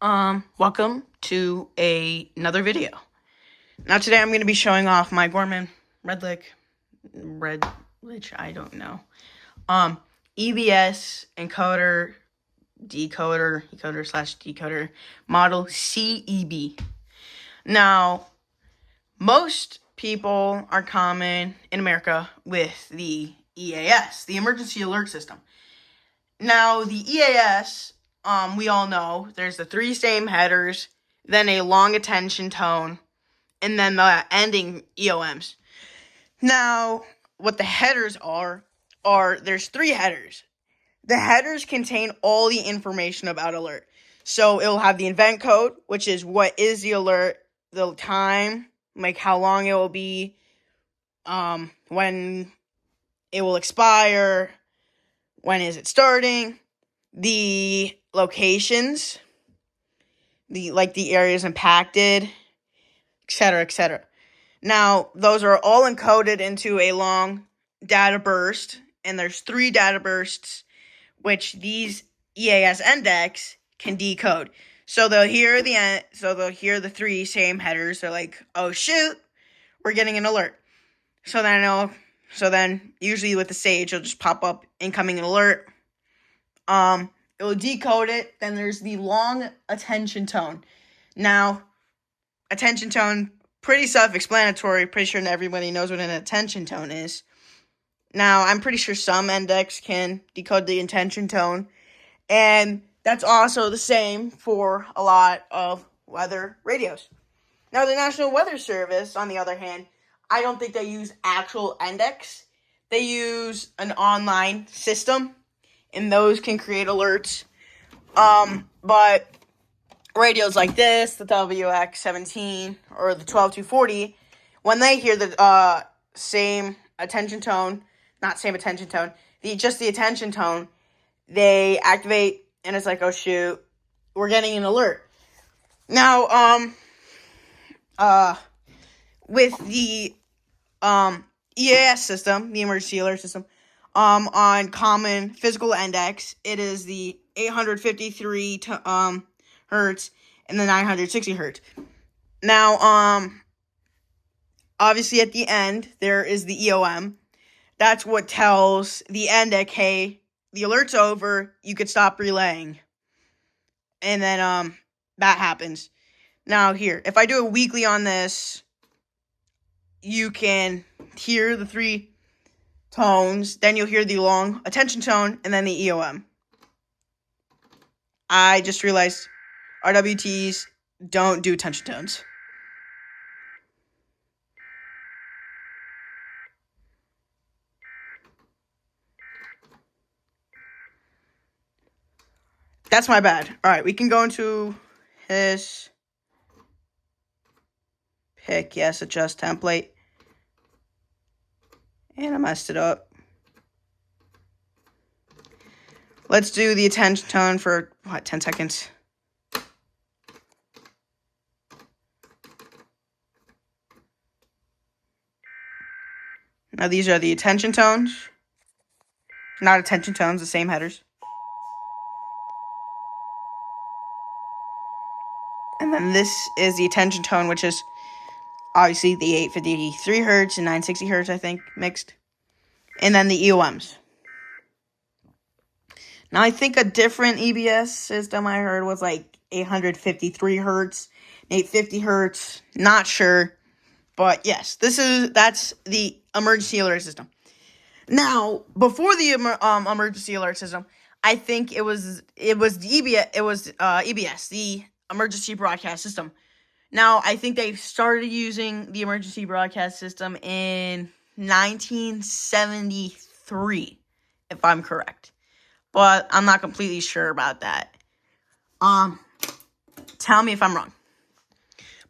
Welcome to another video. Now today I'm going to be showing off my Gorman-Redlich, I don't know, EBS encoder, decoder model CEB. Now, most people are common in America with the EAS, the Emergency Alert System. Now, the EAS, we all know, there's the three same headers, then a long attention tone, and then the ending EOMs. Now, what the headers are there's three headers. The headers contain all the information about alert. So it'll have the event code, which is what is the alert, the time, like how long it will be, when it will expire, when is it starting, the locations, the areas impacted, etc., etc. Now, those are all encoded into a long data burst, and there's three data bursts which these EAS index can decode. So they'll hear the three same headers. They're like, "Oh shoot, we're getting an alert." So then usually with the Sage, it'll just pop up incoming alert. It will decode it. Then there's the long attention tone. Now, attention tone, pretty self-explanatory. Pretty sure everybody knows what an attention tone is. Now, I'm pretty sure some index can decode the attention tone, and that's also the same for a lot of weather radios. Now, the National Weather Service, on the other hand, I don't think they use actual index. They use an online system, and those can create alerts. But radios like this, the WX17 or the 12240, when they hear the same attention tone, just the attention tone, they activate, and it's like, oh shoot, we're getting an alert. Now, with the EAS system, the emergency alert system, on common physical index, it is the 853 hertz and the 960 hertz. Now, obviously at the end, there is the EOM. That's what tells the index, hey, the alert's over, you could stop relaying. And then, that happens. Now here, if I do a weekly on this, you can hear the three tones, then you'll hear the long attention tone, and then the EOM. I just realized RWTs don't do attention tones. That's my bad. Alright, we can go into his pick. Yes, adjust template. And I messed it up. Let's do the attention tone for, 10 seconds. Now these are the attention tones. Not attention tones, the same headers. And then this is the attention tone, which is obviously the 853 hertz and 960 hertz, I think, mixed. And then the EOMs. Now, I think a different EBS system I heard was like 853 hertz, 850 hertz. Not sure. But yes, that's the emergency alert system. Now, before the emergency alert system, I think it was the EBS, the emergency broadcast system. Now, I think they started using the emergency broadcast system in 1973, if I'm correct. But I'm not completely sure about that. Tell me if I'm wrong.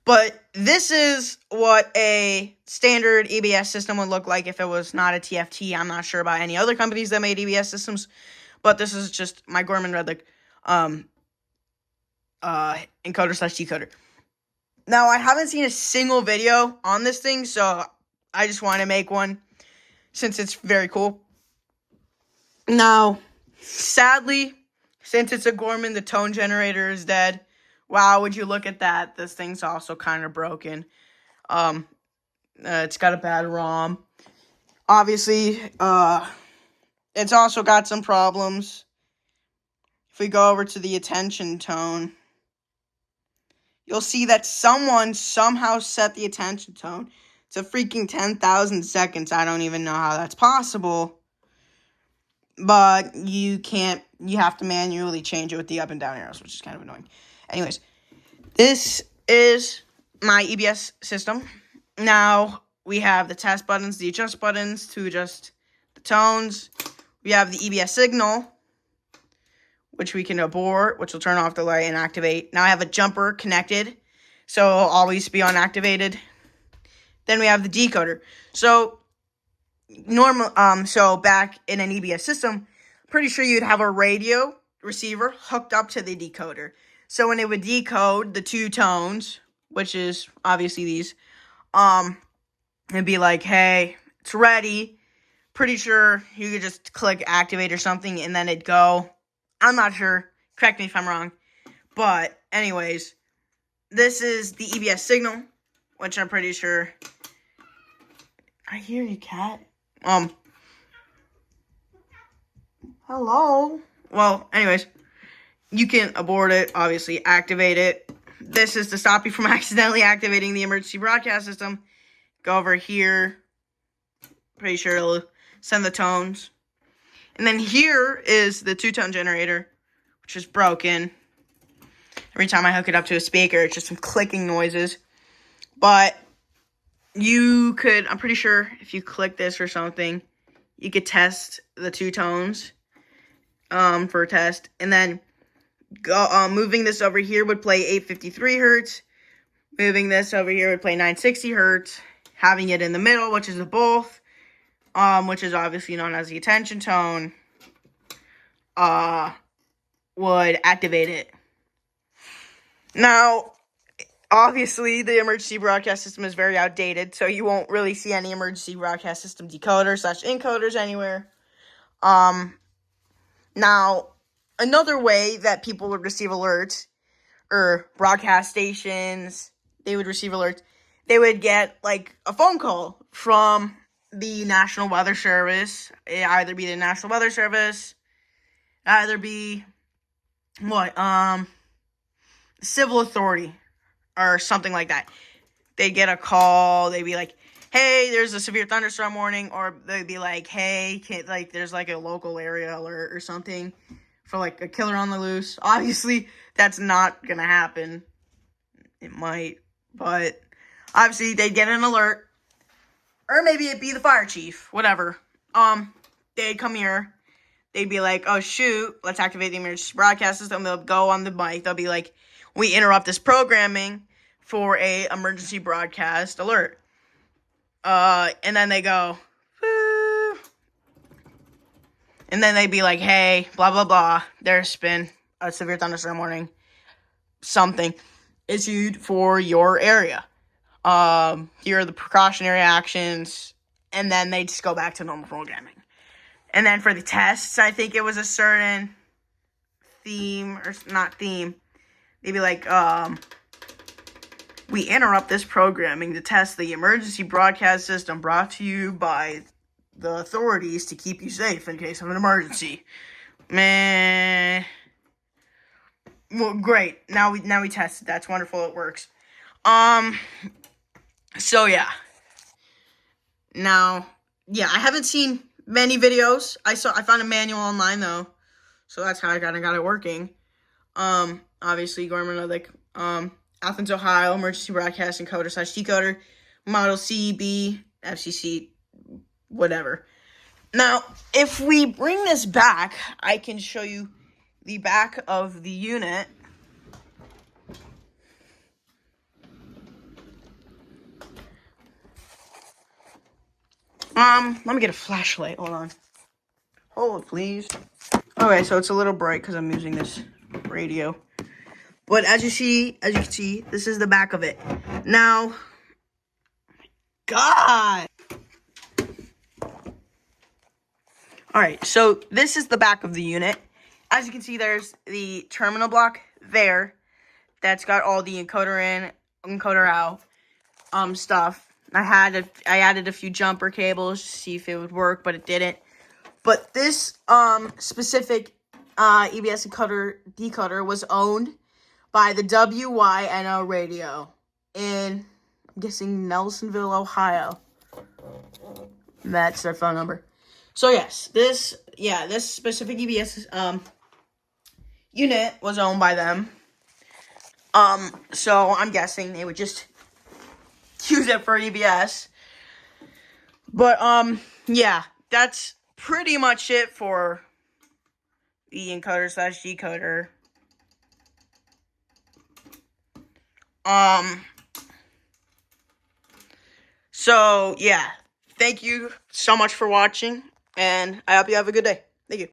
But this is what a standard EBS system would look like if it was not a TFT. I'm not sure about any other companies that made EBS systems, but this is just my Gorman-Redlich encoder/decoder. Now, I haven't seen a single video on this thing, so I just want to make one since it's very cool. Now, sadly, since it's a Gorman, the tone generator is dead, Wow, would you look at that? This thing's also kind of broken. It's got a bad ROM. Obviously, it's also got some problems. If we go over to the attention tone, you'll see that someone somehow set the attention tone to freaking 10,000 seconds. I don't even know how that's possible. But you have to manually change it with the up and down arrows, which is kind of annoying. Anyways, this is my EBS system. Now, we have the test buttons, the adjust buttons to adjust the tones. We have the EBS signal, which we can abort, which will turn off the light and activate. Now I have a jumper connected, so it'll always be unactivated. Then we have the decoder. So so back in an EBS system, pretty sure you'd have a radio receiver hooked up to the decoder. So when it would decode the two tones, which is obviously these, it'd be like, hey, it's ready. Pretty sure you could just click activate or something and then it'd go. I'm not sure. Correct me if I'm wrong. But anyways, this is the EBS signal, which I'm pretty sure. I hear you, cat. Hello. Well, anyways, you can abort it, obviously activate it. This is to stop you from accidentally activating the emergency broadcast system. Go over here. Pretty sure it'll send the tones. And then here is the two-tone generator, which is broken. Every time I hook it up to a speaker, it's just some clicking noises. But you could, I'm pretty sure if you click this or something, you could test the two tones for a test. And then moving this over here would play 853 hertz. Moving this over here would play 960 hertz. Having it in the middle, which is a both, which is obviously known as the attention tone, would activate it. Now, obviously, the emergency broadcast system is very outdated, so you won't really see any emergency broadcast system decoders / encoders anywhere. Now, another way that people would receive alerts, or broadcast stations, they would receive alerts, they would get, like, a phone call from the National Weather Service. It either be the National Weather Service, either be, civil authority, or something like that. They'd get a call, they'd be like, hey, there's a severe thunderstorm warning, or they'd be like, hey, there's, like, a local area alert or something for, like, a killer on the loose. Obviously, that's not gonna happen. It might, but obviously, they'd get an alert, or maybe it'd be the fire chief, whatever. They'd come here, they'd be like, oh, shoot, let's activate the emergency broadcast system. They'll go on the mic, they'll be like, we interrupt this programming for a emergency broadcast alert. And then they go, woo. And then they'd be like, hey, blah, blah, blah, there's been a severe thunderstorm warning, something issued for your area. Here are the precautionary actions, and then they just go back to normal programming. And then for the tests, I think it was a certain theme, or not theme, maybe like, we interrupt this programming to test the emergency broadcast system brought to you by the authorities to keep you safe in case of an emergency. Meh. Well, great. Now we tested. That's wonderful. It works. So yeah. Now, yeah, I haven't seen many videos. I found a manual online though, so that's how I got it working. Obviously, Gorman-Redlich, Athens, Ohio, emergency broadcast encoder / decoder, model CEB, FCC, whatever. Now, if we bring this back, I can show you the back of the unit. Let me get a flashlight. Hold on. Hold, please. Okay, so it's a little bright because I'm using this radio. But as you can see, this is the back of it. Now, God. Alright, so this is the back of the unit. As you can see, there's the terminal block there. that's got all the encoder in, encoder out, stuff. I added a few jumper cables to see if it would work, but it didn't. But this specific EBS decoder was owned by the WYNO radio in, I'm guessing, Nelsonville, Ohio. That's their phone number. So yes, this specific EBS unit was owned by them. So I'm guessing they would just use it for EBS. But yeah, that's pretty much it for the encoder / decoder. So yeah, thank you so much for watching, and I hope you have a good day. Thank you.